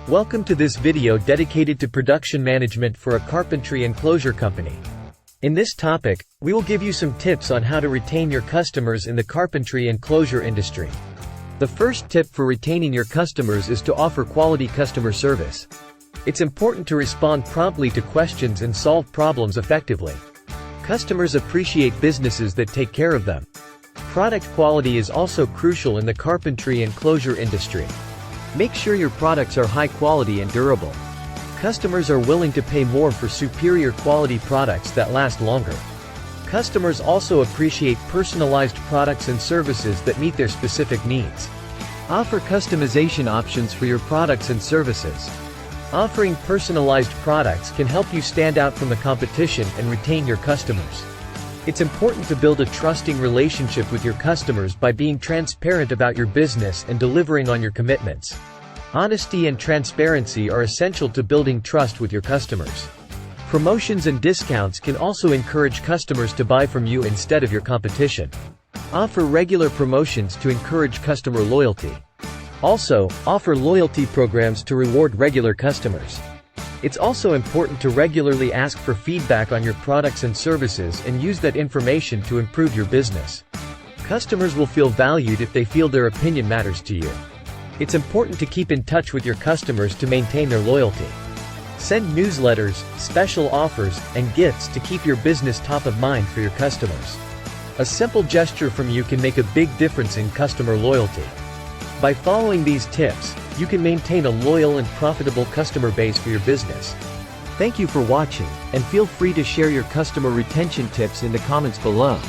Welcome to this video dedicated to production management for a carpentry enclosure company. In this topic, we will give you some tips on how to retain your customers in the carpentry enclosure industry. The first tip for retaining your customers is to offer quality customer service. It's important to respond promptly to questions and solve problems effectively. Customers appreciate businesses that take care of them. Product quality is also crucial in the carpentry enclosure industry. Make sure your products are high quality and durable. Customers are willing to pay more for superior quality products that last longer. Customers also appreciate personalized products and services that meet their specific needs. Offer customization options for your products and services. Offering personalized products can help you stand out from the competition and retain your customers. It's important to build a trusting relationship with your customers by being transparent about your business and delivering on your commitments. Honesty and transparency are essential to building trust with your customers. Promotions and discounts can also encourage customers to buy from you instead of your competition. Offer regular promotions to encourage customer loyalty. Also, offer loyalty programs to reward regular customers. It's also important to regularly ask for feedback on your products and services and use that information to improve your business. Customers will feel valued if they feel their opinion matters to you. It's important to keep in touch with your customers to maintain their loyalty. Send newsletters, special offers, and gifts to keep your business top of mind for your customers. A simple gesture from you can make a big difference in customer loyalty. By following these tips, you can maintain a loyal and profitable customer base for your business. Thank you for watching, and feel free to share your customer retention tips in the comments below.